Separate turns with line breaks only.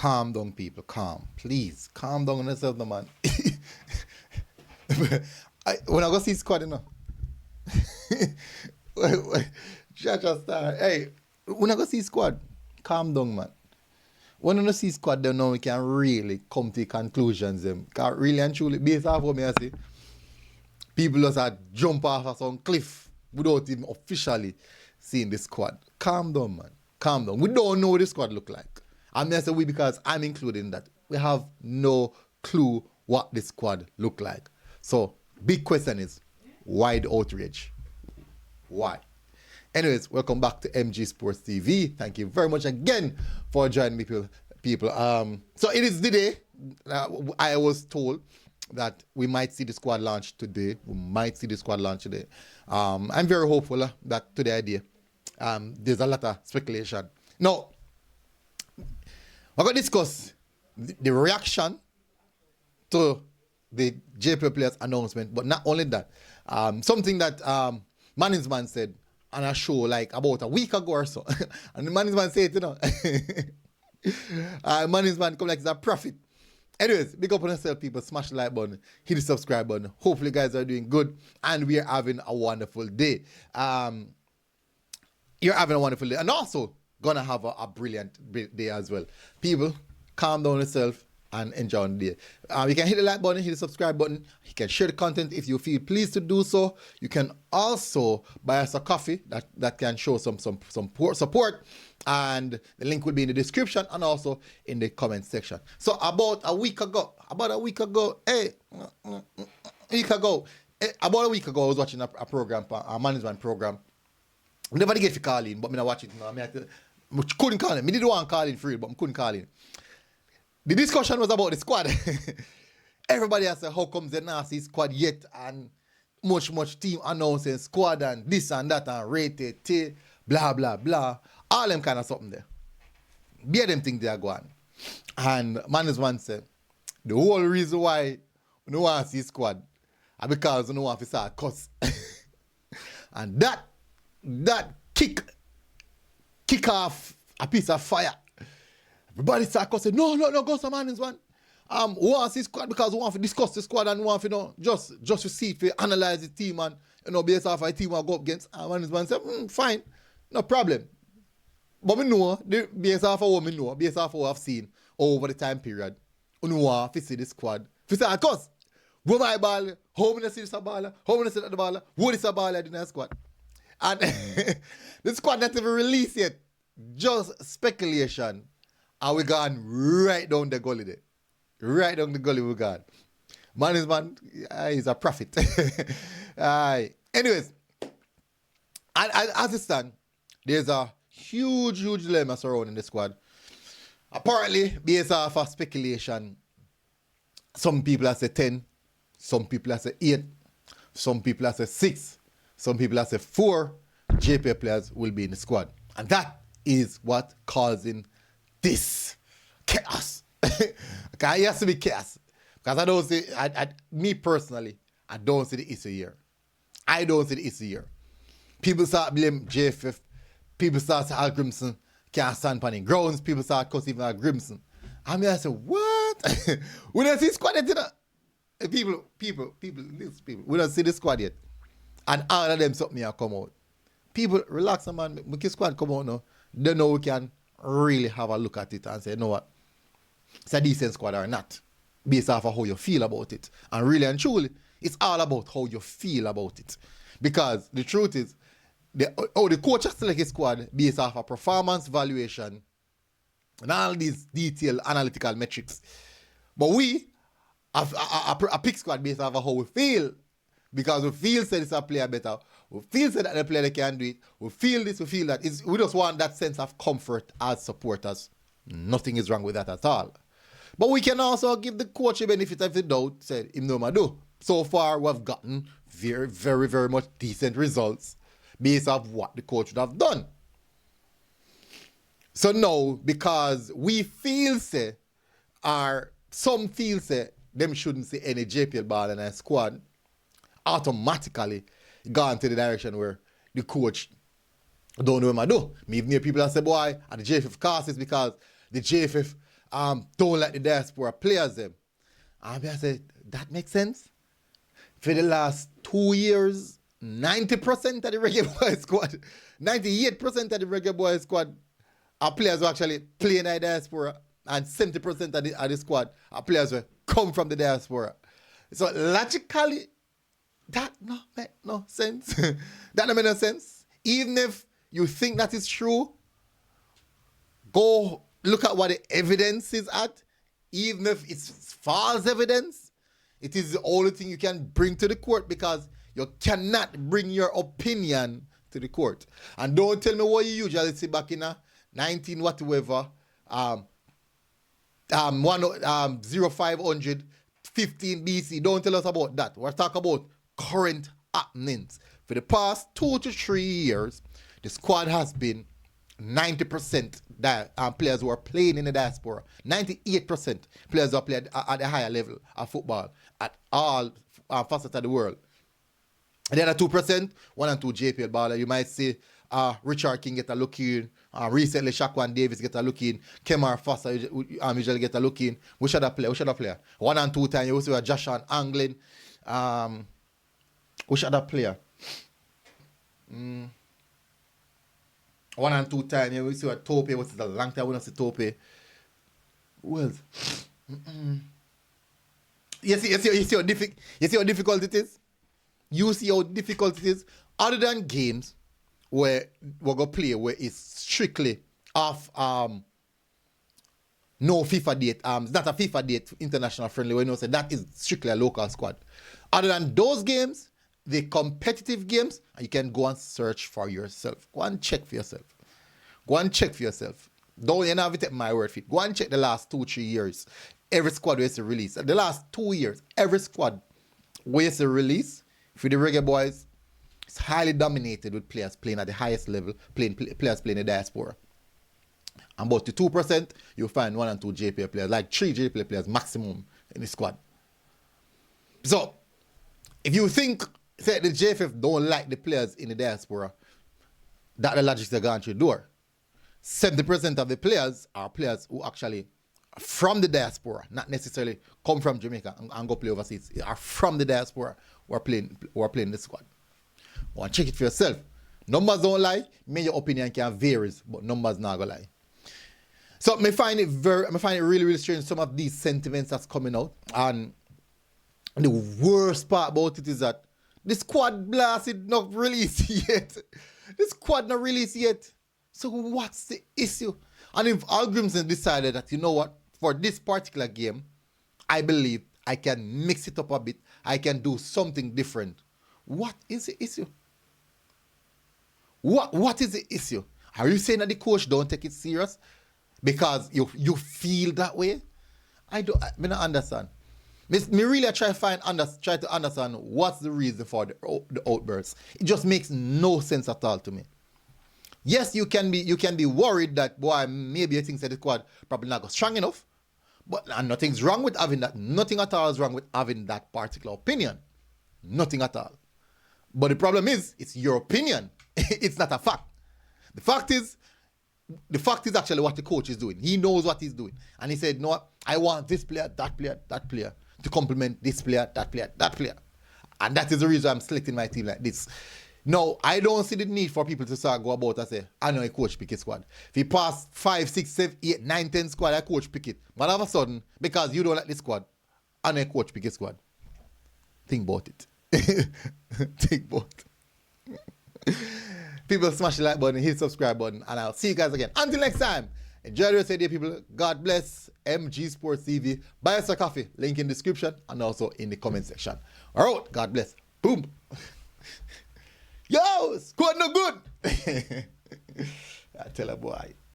calm down, people. Calm. Please. Calm down on yourself, no, man. When I go see squad, you know. Chacha Star. Hey, when I go see squad, calm down, man. When I see squad, then now we can really come to conclusions. Because really and truly, based off what I see, people just jump off of some cliff without even officially seeing the squad. Calm down, man. Calm down. We don't know what the squad look like. I mean, I say we because I'm including that. We have no clue what the squad look like. So, big question is, why the outrage? Why? Anyways, welcome back to MG Sports TV. Thank you very much again for joining me, people. So it is the day. I was told that we might see the squad launch today. I'm very hopeful that today idea. There's a lot of speculation. Now, we're going to discuss the reaction to the JPL players announcement, but not only that. Something that Management said on a show like about a week ago or so. And the Management said, you know, Management come like it's a prophet. Anyways, big up on yourself, people. Smash the like button, hit the subscribe button. Hopefully, you guys are doing good and we are having a wonderful day. You're having a wonderful day and also gonna have a brilliant day as well. People, calm down yourself and enjoy the day. You can hit the like button, hit the subscribe button. You can share the content if you feel pleased to do so. You can also buy us a coffee that can show some support. And the link will be in the description and also in the comment section. So about a week ago, I was watching a program, a management program. I never get to call in, but I watch it now. I couldn't call in. I didn't want to call in free, but I couldn't call in. The discussion was about the squad. Everybody has said, how comes the nasty squad yet? And much team announcing squad and this and that and rated, blah, blah, blah. All them kind of something there. Bear them think they are going. And Management said, the whole reason why we don't want to see squad is because we don't want to start cuss. And that kick off a piece of fire. Everybody start cussing, no, go some Management. We want to see squad because we want to discuss the squad and we want to, just to see if we analyze the team and, based off a team we go up against. And Management said, fine, no problem. But we know, based off of what we know, based off of what I've seen over the time period, we want to see the squad. If you say, cuz, go my ball, how many see this ball, how many see that ball, what is a ball in the squad? And the squad not even released yet. Just speculation. And we gone right down the gully there. Right down the gully we gone. Management is a prophet. Anyways, as it stands, there's a huge dilemma surrounding the squad. Apparently, based off of speculation, some people have said 10, some people have said 8, some people have said 6, some people have said 4 JPL players will be in the squad. And that is what causing this chaos. Okay, it has to be chaos. Because I don't see, me personally, I don't see the issue here. I don't see the issue here. People start blame JFF. People start saying Hallgrimsson can't stand on the grounds. People start cussing even Hallgrimsson. I mean, I say, what? We don't see squad yet, you know? People, we don't see the squad yet. And all of them something here come out. People, relax, man. Make the squad come out now. They know we can really have a look at it and say, you know what? It's a decent squad or not. Based off of how you feel about it. And really and truly, it's all about how you feel about it. Because the truth is, the coach has selected his squad based off a performance valuation and all these detailed analytical metrics. But we have a pick squad based off of how we feel. Because we feel that it's a player better. We feel that the player can do it. We feel this, we feel that. We just want that sense of comfort as supporters. Nothing is wrong with that at all. But we can also give the coach a benefit of the doubt, said him no do. So far, we've gotten very, very, very much decent results based off what the coach would have done. So now, because we feel say, or some feel say, them shouldn't see any JPL ball in a squad, automatically gone to the direction where the coach don't know what I do. Me even hear people that say, boy, and the JFF cast is because the JFF don't like the diaspora players them. And I said, that makes sense. For the last 2 years, 90% of the Reggae Boyz squad, 98% of the Reggae Boyz squad are players who actually play in the diaspora, and 70% of the squad are players who come from the diaspora. So logically, that no make no sense. That don't make no sense. Even if you think that is true, go look at what the evidence is at. Even if it's false evidence, it is the only thing you can bring to the court, because you cannot bring your opinion to the court. And don't tell me what you usually see back in 19 whatever, 0500, 15 BC. Don't tell us about that. We're talking about current happenings. For the past 2 to 3 years, the squad has been 90% players who are playing in the diaspora. 98% players who are playing at a higher level of football at all facets of the world. And the other 2%, 1 and 2 JPL baller. You might see Richard King get a look in. Recently, Shaquan Davis get a look in. Kemar Foster usually get a look in. Which other player? 1 and 2 times you also have Joshua Anglin. Which other player? 1 and 2 times you see what Tope. What's the long time we don't see Tope? Who else? You see how difficult it is? You see how difficult it is? Other than games where we're going to play where it's strictly off no FIFA date, it's not a FIFA date international friendly, where you know say that is strictly a local squad. Other than those games, the competitive games, you can go and search for yourself. Go and check for yourself. Don't you have to take my word for it. Go and check the last 2-3 years. Every squad was a release. The last 2 years, every squad was a release for the Reggae Boyz. It's highly dominated with players playing at the highest level, players playing in the diaspora. And about the 2%, you'll find 1 and 2 JPL players, like 3 JPL players maximum in the squad. So, if you think say the JFF don't like the players in the diaspora, that the logic they're going through the door. 70% of the players are players who actually are from the diaspora, not necessarily come from Jamaica and go play overseas. They are from the diaspora who are playing the squad. Go and check it for yourself. Numbers don't lie. Maybe your opinion can vary, but numbers not gonna lie. So I find it really, really strange, some of these sentiments that's coming out. And the worst part about it is that the squad blasted not released yet. The squad not released yet. So what's the issue? And if Hallgrimsson decided that, you know what, for this particular game, I believe I can mix it up a bit. I can do something different. What is the issue? What is the issue? Are you saying that the coach don't take it serious because you feel that way? I don't understand. Me really try to understand what's the reason for the outbursts. It just makes no sense at all to me. Yes, you can be worried that, boy, maybe you think that the squad probably not go strong enough, but nothing's wrong with having that. Nothing at all is wrong with having that particular opinion. Nothing at all. But the problem is, it's your opinion. It's not a fact. The fact is actually what the coach is doing. He knows what he's doing. And he said, no, I want this player, that player to complement this player, that player. And that is the reason I'm selecting my team like this. No, I don't see the need for people to start go about and say, I know a coach pick a squad. If he pass 5, 6, 7, 8, 9, 10 squad, I coach pick it. But all of a sudden, because you don't like this squad, I know a coach pick a squad. Think about it. Think about it. People smash the like button, hit the subscribe button, and I'll see you guys again. Until next time, enjoy the rest of the day, people. God bless MG Sports TV. Buy us a coffee. Link in the description and also in the comment section. All right, God bless. Boom. Yo, squad no good. I tell a boy.